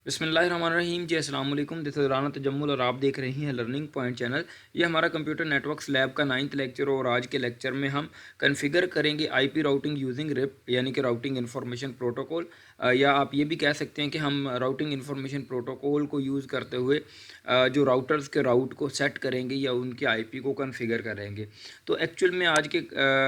बिस्मिल्लाहिर्रहमानिर्रहीम जी अस्सलाम वालेकुम। दिस इज़ राना तजम्मुल और आप देख रहे हैं लर्निंग पॉइंट चैनल। ये हमारा कंप्यूटर नेटवर्क्स लैब का 9th लेक्चर और आज के लेक्चर में हम कॉन्फ़िगर करेंगे आईपी राउटिंग यूजिंग रिप यानी कि राउटिंग इन्फॉर्मेशन प्रोटोकॉल, या आप ये भी कह सकते हैं कि हम राउटिंग इन्फॉर्मेशन प्रोटोकॉल को यूज़ करते हुए जो राउटर्स के राउट को सेट करेंगे या उनके आईपी को कॉन्फ़िगर करेंगे। तो एक्चुअल में आज के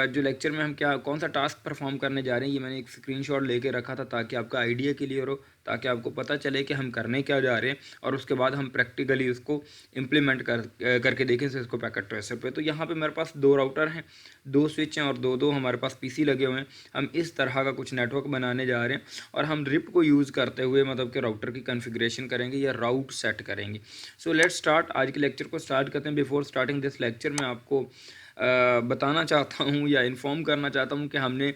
जो लेक्चर में हम कौन सा टास्क परफॉर्म करने जा रहे हैं, ये मैंने एक स्क्रीनशॉट लेके रखा था ताकि आपका आइडिया क्लियर हो, ताकि आपको पता चले कि हम करने क्या जा रहे हैं और उसके बाद हम प्रैक्टिकली उसको इम्प्लीमेंट करके देखें इसको पैकेट ट्रेसर पे। तो यहाँ पे मेरे पास दो राउटर हैं, दो स्विच हैं और दो दो हमारे पास पीसी लगे हुए हैं। हम इस तरह का कुछ नेटवर्क बनाने जा रहे हैं और हम रिप को यूज़ करते हुए मतलब कि राउटर की कॉन्फ़िगरेशन करेंगे या राउट सेट करेंगे। So let's start. आज के लेक्चर को स्टार्ट करते हैं। बिफोर स्टार्टिंग दिस लेक्चर मैं आपको बताना चाहता हूँ या इन्फॉर्म करना चाहता हूँ कि हमने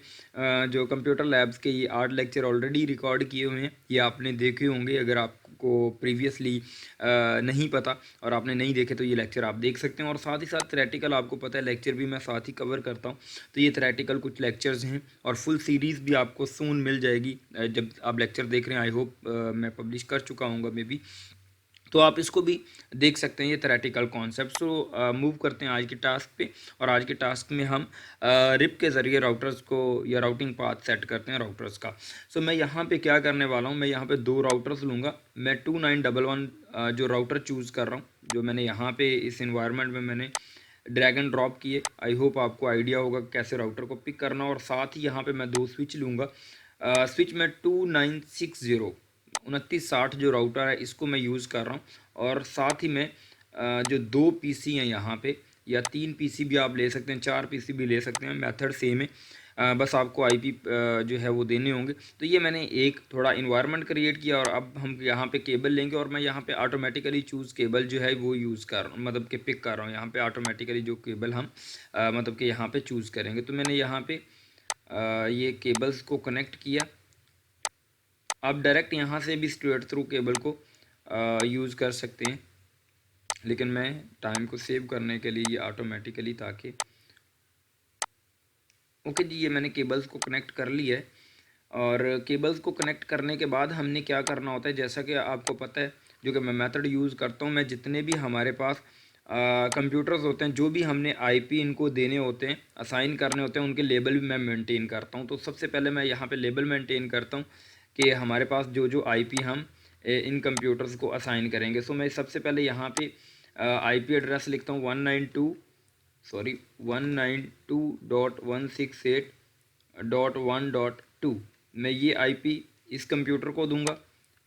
जो कंप्यूटर लैब्स के ये 8 लेक्चर ऑलरेडी रिकॉर्ड किए हुए हैं, ये आपने देखे होंगे। अगर आपको प्रीवियसली नहीं पता और आपने नहीं देखे तो ये लेक्चर आप देख सकते हैं। और साथ ही साथ थ्रेटिकल आपको पता है लेक्चर भी मैं साथ ही कवर करता हूँ। तो ये थ्रेटिकल कुछ लेक्चर्स हैं और फुल सीरीज़ भी आपको सून मिल जाएगी जब आप लेक्चर देख रहे हैं। आई होप मैं पब्लिश कर चुका हूँ मे बी, तो आप इसको भी देख सकते हैं, ये थ्योरेटिकल कॉन्सेप्ट। सो मूव करते हैं आज के टास्क पे। और आज के टास्क में हम रिप के ज़रिए राउटर्स को या राउटिंग पाथ सेट करते हैं राउटर्स का। सो मैं यहाँ पे क्या करने वाला हूँ, मैं यहाँ पे दो राउटर्स लूँगा। मैं 2911 जो राउटर चूज़ कर रहा हूँ, जो मैंने यहाँ पे इस इन्वायरमेंट में मैंने ड्रैग एंड ड्रॉप किए। आई होप आपको आइडिया होगा कैसे राउटर को पिक करना। और साथ ही यहाँ पे मैं दो स्विच लूँगा। स्विच में 2960 2960 जो राउटर है इसको मैं यूज़ कर रहा हूँ। और साथ ही में जो दो पीसी हैं यहाँ पे, या तीन पीसी भी आप ले सकते हैं, चार पीसी भी ले सकते हैं, मेथड सेम है। बस आपको आईपी जो है वो देने होंगे। तो ये मैंने एक थोड़ा इन्वायरमेंट क्रिएट किया और अब हम यहाँ पे केबल लेंगे और मैं यहाँ पे ऑटोमेटिकली चूज़ केबल जो है वो यूज़ कर रहा हूँ, मतलब कि पिक कर रहा हूँ। यहाँ पे ऑटोमेटिकली जो केबल हम मतलब कि यहाँ पे चूज़ करेंगे। तो मैंने यहाँ पे ये केबल्स को कनेक्ट किया। आप डायरेक्ट यहाँ से भी स्ट्रेट थ्रू केबल को यूज़ कर सकते हैं, लेकिन मैं टाइम को सेव करने के लिए ये ऑटोमेटिकली ताकि ओके जी, ये मैंने केबल्स को कनेक्ट कर लिया है। और केबल्स को कनेक्ट करने के बाद हमने क्या करना होता है, जैसा कि आपको पता है जो कि मैं मेथड यूज़ करता हूँ, मैं जितने भी हमारे पास कंप्यूटर्स होते हैं, जो भी हमने आईपी इनको देने होते हैं, असाइन करने होते हैं, उनके लेबल भी मैं मेंटेन करता हूँ। तो सबसे पहले मैं यहाँ पे लेबल मेंटेन करता हूँ कि हमारे पास जो जो आईपी हम इन कंप्यूटर्स को असाइन करेंगे। सो मैं सबसे पहले यहाँ पे आईपी एड्रेस लिखता हूँ 192.168.1.1.2। मैं ये आईपी इस कंप्यूटर को दूंगा,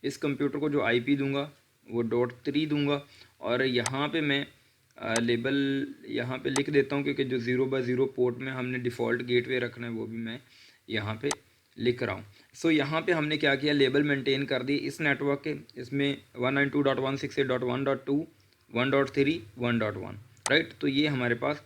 इस कंप्यूटर को जो आईपी दूंगा वो .3 दूंगा। और यहाँ पे मैं लेबल यहाँ पे लिख देता हूँ, क्योंकि जो 0x0 पोर्ट में हमने डिफ़ॉल्ट गेटवे रखना है वो भी मैं यहाँ पे लिख रहा हूँ। सो यहाँ पे हमने क्या किया, लेबल मेंटेन कर दिए इस नेटवर्क के। इसमें 192.168.1.2 1.3 1.1, राइट। तो ये हमारे पास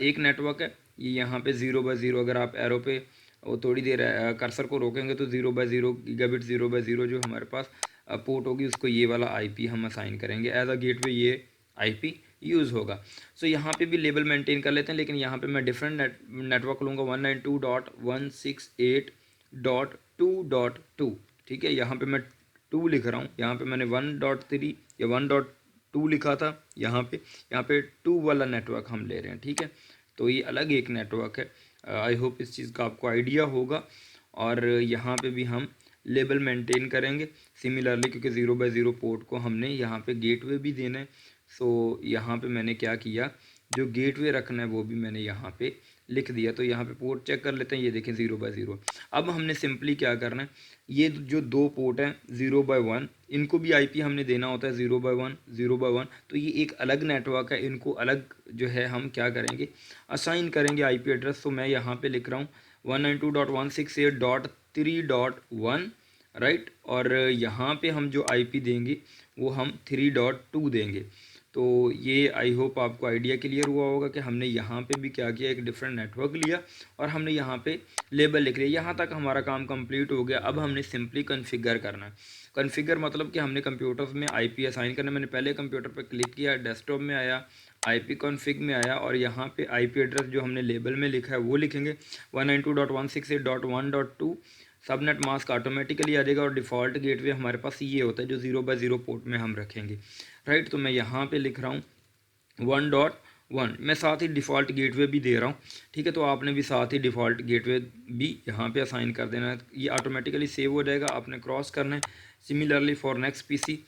एक नेटवर्क है। ये यहाँ पे 0x0, अगर आप एरो पे वो थोड़ी देर कर्सर को रोकेंगे तो 0x0 गीगाबिट 0x0 जो हमारे पास पोर्ट होगी उसको ये वाला आईपी हम असाइन करेंगे एज अ गेटवे, ये आईपी यूज़ होगा। सो यहाँ पे भी लेबल मेंटेन कर लेते हैं, लेकिन यहाँ पे मैं डिफरेंट नेटवर्क लूँगा 192.168.2.2। ठीक है, यहाँ पे मैं 2 लिख रहा हूँ, यहाँ पे मैंने 1.3 या 1.2 लिखा था। यहाँ पे 2 वाला नेटवर्क हम ले रहे हैं। ठीक है, तो ये अलग एक नेटवर्क है। आई होप इस चीज़ का आपको आइडिया होगा। और यहाँ पे भी हम लेबल मेंटेन करेंगे सिमिलरली, क्योंकि 0x0 पोर्ट को हमने यहाँ पे गेटवे भी देना है। सो यहाँ पे मैंने क्या किया, जो गेटवे रखना है वो भी मैंने यहाँ पे लिख दिया। तो यहाँ पे पोर्ट चेक कर लेते हैं, ये देखें 0x0। अब हमने सिंपली क्या करना है, ये जो दो पोर्ट हैं 0x1, इनको भी आईपी हमने देना होता है 0x1 0x1। तो ये एक अलग नेटवर्क है, इनको अलग जो है हम क्या करेंगे, असाइन करेंगे आईपी एड्रेस। तो मैं यहाँ पे लिख रहा हूँ 192.168.3.1, राइट। और यहाँ पे हम जो आईपी देंगे वो हम 3.2 देंगे। तो ये आई होप आपको आइडिया क्लियर हुआ होगा कि हमने यहाँ पे भी क्या किया, एक डिफरेंट नेटवर्क लिया और हमने यहाँ पे लेबल लिख लिया। यहाँ तक हमारा काम कंप्लीट हो गया। अब हमने सिंपली कॉन्फ़िगर करना है। कॉन्फ़िगर मतलब कि हमने कंप्यूटर्स में आईपी असाइन करना। मैंने पहले कंप्यूटर पर क्लिक किया, डेस्कटॉप में आया, आईपी कॉन्फ़िग में आया और यहाँ पे आईपी एड्रेस जो हमने लेबल में लिखा है वो लिखेंगे 192.168.1.2। सबनेट मास्क ऑटोमेटिकली आ जाएगा और डिफ़ॉल्ट गेटवे हमारे पास ये होता है जो 0x0 पोर्ट में हम रखेंगे, राइट। तो मैं यहाँ पे लिख रहा हूँ 1.1, मैं साथ ही डिफ़ॉल्ट गेटवे भी दे रहा हूँ, ठीक है। तो आपने भी साथ ही डिफ़ॉल्ट गेटवे भी यहाँ पे असाइन कर देना है, ये ऑटोमेटिकली सेव हो जाएगा, आपने क्रॉस करना है। सिमिलरली फॉर नेक्स्ट पीसी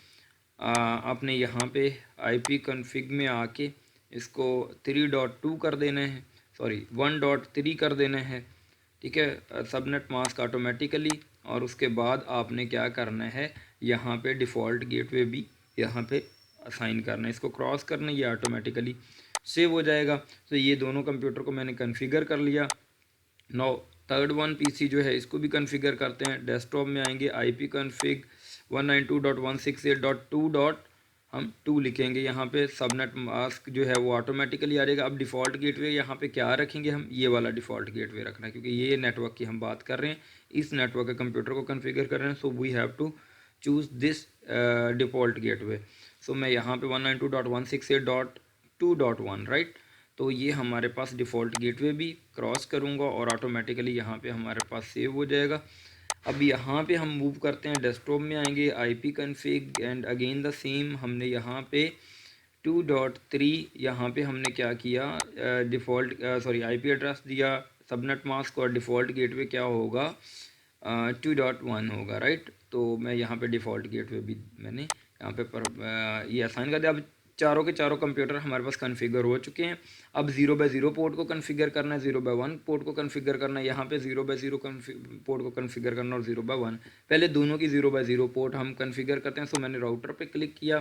आपने यहाँ पे IP कॉन्फ़िग में आके इसको 3.2 कर देना है, सॉरी 1.3 कर देना है, ठीक है, सबनेट मास्क ऑटोमेटिकली। और उसके बाद आपने क्या करना है, यहाँ पे डिफ़ॉल्ट गेटवे भी यहाँ पे असाइन करना है, इसको क्रॉस करना है, ये ऑटोमेटिकली सेव हो जाएगा। तो ये दोनों कंप्यूटर को मैंने कॉन्फ़िगर कर लिया। नाउ थर्ड वन पीसी जो है इसको भी कॉन्फ़िगर करते हैं। डेस्कटॉप में आएंगे, IP कॉन्फ़िग 192.168.2. हम 2 लिखेंगे, यहाँ पे सबनेट मास्क जो है वो ऑटोमेटिकली आ जाएगा। अब डिफ़ॉल्ट गेटवे यहाँ पे क्या रखेंगे, हम ये वाला डिफ़ॉल्ट गेटवे रखना है, क्योंकि ये नेटवर्क की हम बात कर रहे हैं, इस नेटवर्क के कंप्यूटर को कॉन्फ़िगर कर रहे हैं। So we have to choose this default gateway. So मैं यहाँ पे 192.168.2.1, राइट। तो ये हमारे पास डिफ़ॉल्ट गेटवे भी क्रॉस करूँगा और ऑटोमेटिकली यहाँ पे हमारे पास सेव हो जाएगा। अब यहाँ पे हम मूव करते हैं, डेस्कटॉप में आएंगे, IP config and again the same, हमने यहाँ पे 2.3 यहाँ पे हमने क्या किया, डिफ़ॉल्ट सॉरी IP एड्रेस दिया, सबनेट मास्क और डिफ़ॉल्ट गेटवे क्या होगा 2.1 होगा, राइट। तो मैं यहाँ पे डिफ़ॉल्ट गेटवे भी मैंने यहाँ पे ये असाइन कर दिया। अब चारों के चारों कंप्यूटर हमारे पास कॉन्फ़िगर हो चुके हैं। अब 0x0 पोर्ट को कॉन्फ़िगर करना है, 0x1 पोर्ट को कॉन्फ़िगर करना है, यहाँ पे 0x0 पोर्ट को कॉन्फ़िगर करना और 0x1, पहले दोनों की 0x0 पोर्ट हम कॉन्फ़िगर करते हैं। सो मैंने राउटर पे क्लिक किया,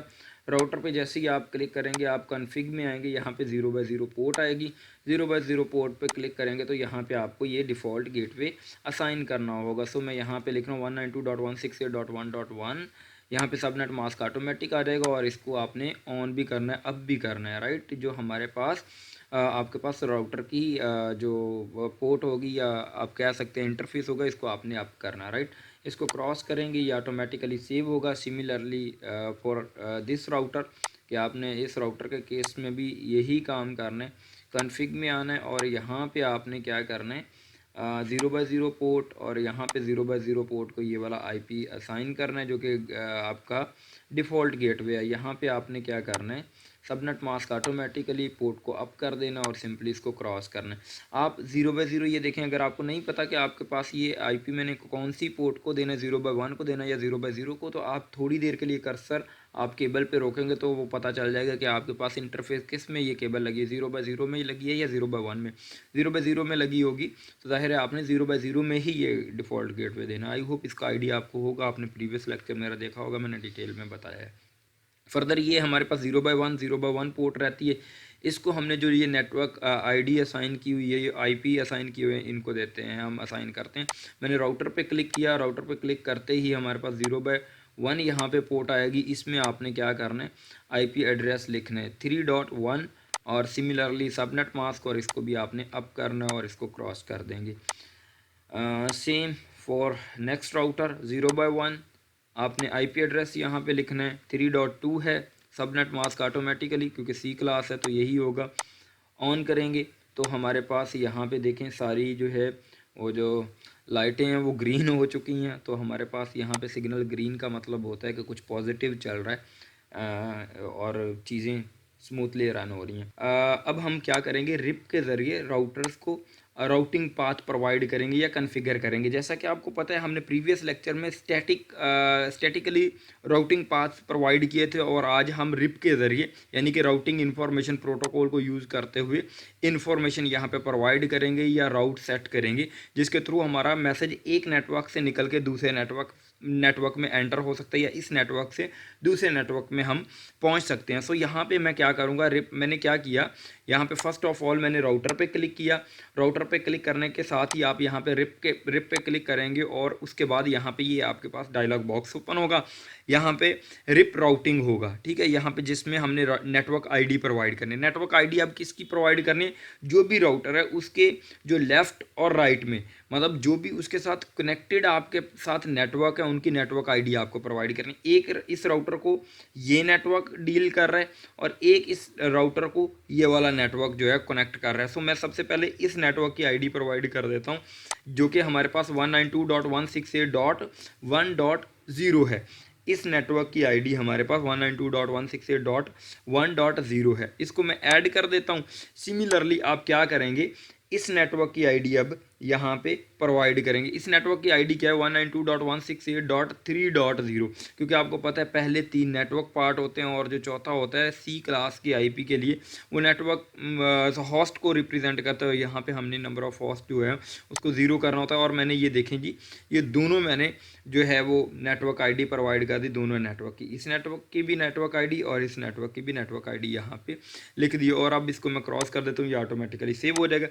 राउटर पे जैसे ही आप क्लिक करेंगे आप कॉन्फ़िग में आएंगे, यहाँ पे 0x0 पोर्ट आएगी, 0x0 पोर्ट पे क्लिक करेंगे तो यहाँ पे आपको ये डिफ़ॉल्ट गेटवे असाइन करना होगा। सो मैं यहाँ पे लिख रहा हूँ 192.168.1.1, यहाँ पे सबनेट मास्क ऑटोमेटिक आ जाएगा और इसको आपने ऑन भी करना है, अब भी करना है, राइट। जो हमारे पास आपके पास राउटर की जो पोर्ट होगी या आप कह सकते हैं इंटरफेस होगा, इसको आपने अब करना है, राइट। इसको क्रॉस करेंगे ये ऑटोमेटिकली सेव होगा। सिमिलरली फॉर दिस राउटर, कि आपने इस राउटर के केस में भी यही काम करना है, कॉन्फ़िग में आना है और यहाँ पे आपने क्या करना है 0x0 पोर्ट और यहाँ पे 0x0 पोर्ट को ये वाला IP असाइन करना है जो कि आपका डिफ़ॉल्ट गेटवे है। यहाँ पे आपने क्या करना है, सबनेट मास्क ऑटोमेटिकली पोर्ट को अप कर देना और सिंपली इसको क्रॉस करना है। आप 0x0 ये देखें, अगर आपको नहीं पता कि आपके पास ये IP मैंने कौन सी पोर्ट को देना है, 0x1 को देना है या 0x0 को, तो आप थोड़ी देर के लिए कर्सर आप केबल पे रोकेंगे तो वो पता चल जाएगा कि आपके पास इंटरफेस किस में ये केबल लगी है, 0x0 में ही लगी है या 0x1 में। 0x0 में लगी होगी तो जाहिर है आपने 0x0 में ही ये डिफ़ॉल्ट गेटवे देना। आई होप इसका आइडिया आपको होगा, आपने प्रीवियस लेक्चर मेरा देखा होगा, मैंने डिटेल में बताया है। फर्दर ये हमारे पास 0x1 पोर्ट रहती है, इसको हमने जो ये नेटवर्क ID असाइन की हुई है, ये IP असाइन किए हुए हैं, इनको देते हैं, हम असाइन करते हैं। मैंने राउटर पे क्लिक किया, राउटर पे क्लिक करते ही हमारे पास 0x1 यहाँ पे पोर्ट आएगी, इसमें आपने क्या करना है IP एड्रेस लिखना है 3.1 और सिमिलरली सबनेट मास्क, और इसको भी आपने अप करना है और इसको क्रॉस कर देंगे। Same for next router 0x1 आपने IP एड्रेस यहाँ पे लिखना है 3.2 है, सबनेट मास्क ऑटोमेटिकली क्योंकि C क्लास है तो यही होगा। ऑन करेंगे तो हमारे पास यहाँ पे देखें सारी जो है वो जो लाइटें हैं वो ग्रीन हो चुकी हैं, तो हमारे पास यहाँ पे सिग्नल ग्रीन का मतलब होता है कि कुछ पॉजिटिव चल रहा है और चीज़ें स्मूथली रन हो रही हैं। अब हम क्या करेंगे, रिप के ज़रिए राउटर्स को राउटिंग पाथ प्रोवाइड करेंगे या कॉन्फ़िगर करेंगे। जैसा कि आपको पता है हमने प्रीवियस लेक्चर में स्टैटिकली राउटिंग पाथ प्रोवाइड किए थे और आज हम रिप के ज़रिए यानी कि राउटिंग इंफॉर्मेशन प्रोटोकॉल को यूज़ करते हुए इंफॉर्मेशन यहाँ पे प्रोवाइड करेंगे या राउट सेट करेंगे, जिसके थ्रू हमारा मैसेज एक नेटवर्क से निकल के दूसरे नेटवर्क में एंटर हो सकता है या इस नेटवर्क से दूसरे नेटवर्क में हम पहुंच सकते हैं। सो यहाँ पे मैं क्या करूँगा, रिप मैंने क्या किया, यहाँ पे फर्स्ट ऑफ ऑल मैंने राउटर पे क्लिक किया, राउटर पे क्लिक करने के साथ ही आप यहाँ पे रिप पे क्लिक करेंगे और उसके बाद यहाँ पे ये आपके पास डायलॉग बॉक्स ओपन होगा, यहाँ पे रिप राउटिंग होगा, ठीक है। यहाँ पे जिसमें हमने नेटवर्क ID प्रोवाइड करनी है। नेटवर्क ID अब किसकी प्रोवाइड करनी है, जो भी राउटर है उसके जो लेफ़्ट और राइट में मतलब जो भी उसके साथ कनेक्टेड आपके साथ नेटवर्क है उनकी नेटवर्क आईडी आपको प्रोवाइड करनी। एक इस राउटर को ये नेटवर्क डील कर रहा है और एक इस राउटर को ये वाला नेटवर्क जो है कनेक्ट कर रहा है। सो मैं सबसे पहले इस नेटवर्क की आईडी प्रोवाइड कर देता हूँ, जो कि हमारे पास 192.168.1.0 है। इस नेटवर्क की आईडी हमारे पास 192.168.1.0 है। इसको मैं ऐड कर देता हूँ। सिमिलरली आप क्या करेंगे, इस नेटवर्क की आईडी अब यहाँ पे प्रोवाइड करेंगे। इस नेटवर्क की आईडी क्या है, 192.168.3.0, क्योंकि आपको पता है पहले 3 नेटवर्क पार्ट होते हैं और जो चौथा होता है सी क्लास की आईपी के लिए, वो नेटवर्क होस्ट को रिप्रेजेंट करता है। यहाँ पे हमने नंबर ऑफ होस्ट जो है उसको 0 करना होता है। और मैंने ये देखें जी, ये दोनों मैंने जो है वो नेटवर्क आईडी प्रोवाइड कर दी दोनों नेटवर्क की। इस नेटवर्क की भी नेटवर्क आईडी और इस नेटवर्क की भी नेटवर्क आईडी यहाँ पे लिख दी। और अब इसको मैं क्रॉस कर देता हूँ, ये ऑटोमेटिकली सेव हो जाएगा।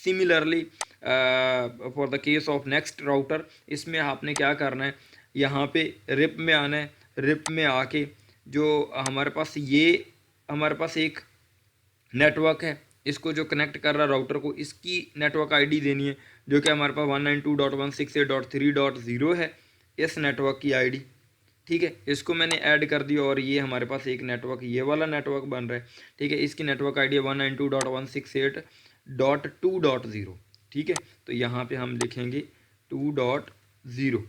Similarly for the case of next router, इसमें आपने क्या करना है, यहाँ पे रिप में आना है। रिप में आके जो हमारे पास एक नेटवर्क है, इसको जो कनेक्ट कर रहा है राउटर को, इसकी नेटवर्क आईडी देनी है, जो कि हमारे पास 192.168.3.0 है, इस नेटवर्क की आईडी। ठीक है, इसको मैंने ऐड कर दिया और ये हमारे पास एक नेटवर्क, ये वाला नेटवर्क बन रहा है। ठीक है, इसकी नेटवर्क आईडी है 192.168.2.0। ठीक है, तो यहाँ पे हम लिखेंगे 2.0,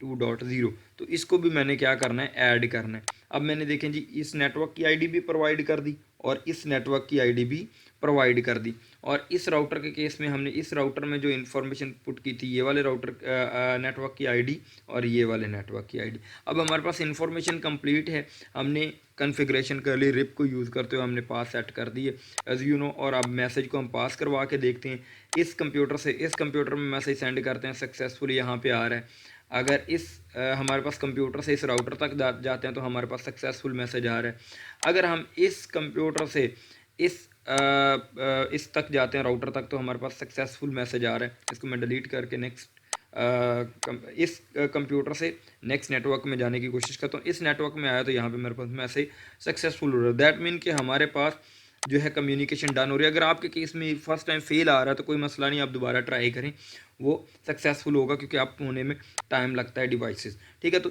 2.0। तो इसको भी मैंने क्या करना है, ऐड करना है। अब मैंने देखें जी, इस नेटवर्क की आईडी भी प्रोवाइड कर दी और इस नेटवर्क की आईडी भी प्रोवाइड कर दी। और इस राउटर के केस में हमने इस राउटर में जो इन्फॉर्मेशन पुट की थी, ये वाले राउटर नेटवर्क की आईडी और ये वाले नेटवर्क की आईडी। अब हमारे पास इन्फॉर्मेशन कंप्लीट है, हमने कॉन्फ़िगरेशन कर ली, रिप को यूज़ करते हुए हमने पास सेट कर दिए एज यू नो। और अब मैसेज को हम पास करवा के देखते हैं, इस कंप्यूटर से इस कंप्यूटर में मैसेज सेंड करते हैं, सक्सेसफुली यहाँ पे आ रहा है। अगर हमारे पास कंप्यूटर से इस राउटर तक जाते हैं तो हमारे पास सक्सेसफुल मैसेज आ रहा है। अगर हम इस कंप्यूटर से इस तक जाते हैं राउटर तक, तो हमारे पास सक्सेसफुल मैसेज आ रहा है। इसको मैं डिलीट करके इस कंप्यूटर से नेक्स्ट नेटवर्क में जाने की कोशिश करता हूँ। इस नेटवर्क में आया तो यहाँ पे मेरे पास मैसेज सक्सेसफुल हो रहा है। दैट मीन कि हमारे पास जो है कम्युनिकेशन डन हो रही है। अगर आपके केस में फर्स्ट टाइम फेल आ रहा है तो कोई मसला नहीं, आप दोबारा ट्राई करें, वो सक्सेसफुल होगा, क्योंकि आप होने में टाइम लगता है डिवाइसेस। ठीक है, तो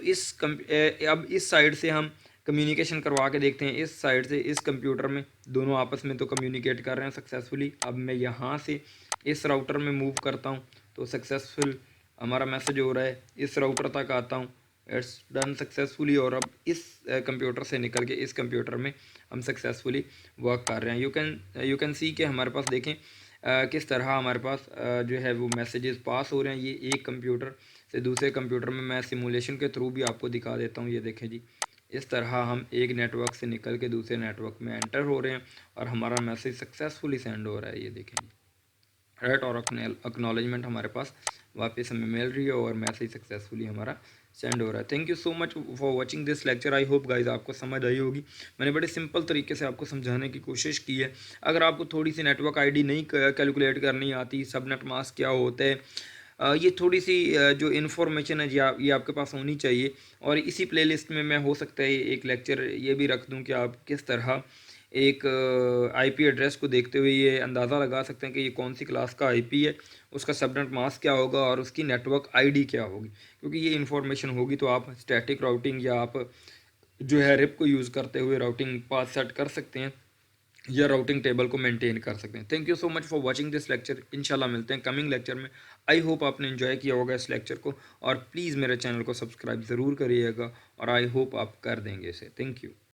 अब इस साइड से हम कम्युनिकेशन करवा के देखते हैं। इस साइड से इस कंप्यूटर में दोनों आपस में तो कम्युनिकेट कर रहे हैं सक्सेसफुली। अब मैं यहाँ से इस राउटर में मूव करता हूँ तो सक्सेसफुल हमारा मैसेज हो रहा है। इस राउटर तक आता हूँ, इट्स डन सक्सेसफुली। और अब इस कंप्यूटर से निकल के इस कंप्यूटर में हम सक्सेसफुली वर्क कर रहे हैं। यू कैन सी कि हमारे पास देखें किस तरह हमारे पास जो है वो मैसेजेस पास हो रहे हैं। ये एक कंप्यूटर से दूसरे कंप्यूटर में मैं सिमुलेशन के थ्रू भी आपको दिखा देता हूँ। ये देखें जी, इस तरह हम एक नेटवर्क से निकल के दूसरे नेटवर्क में एंटर हो रहे हैं और हमारा मैसेज सक्सेसफुली सेंड हो रहा है। ये देखें जी, राइट, और एक्नॉलेजमेंट हमारे पास वापस हमें मिल रही है और मैसेज सक्सेसफुली हमारा सेंड हो रहा है। Thank you so much for watching this lecture. I hope guys आपको समझ आई होगी। मैंने बड़े सिंपल तरीके से आपको समझाने की कोशिश की है। अगर आपको थोड़ी सी नेटवर्क आईडी नहीं कैलकुलेट करनी आती, सबनेट मास्क क्या होता है, ये थोड़ी सी जो इन्फॉर्मेशन है ये आपके पास होनी चाहिए। और इसी प्लेलिस्ट में मैं हो सकता है एक लेक्चर ये भी रख दूं कि आप किस तरह एक आईपी एड्रेस को देखते हुए ये अंदाज़ा लगा सकते हैं कि ये कौन सी क्लास का आईपी है, उसका सबनेट मास्क क्या होगा और उसकी नेटवर्क आईडी क्या होगी। क्योंकि ये इन्फॉर्मेशन होगी तो आप स्टैटिक राउटिंग या आप जो है रिप को यूज़ करते हुए राउटिंग पाथ सेट कर सकते हैं या राउटिंग टेबल को मेंटेन कर सकते हैं। Thank you so much for watching this lecture. इंशाल्लाह मिलते हैं कमिंग लेक्चर में। आई होप आपने एंजॉय किया होगा इस लेक्चर को, और प्लीज़ मेरे चैनल को सब्सक्राइब ज़रूर करिएगा और आई होप आप कर देंगे इसे। Thank you.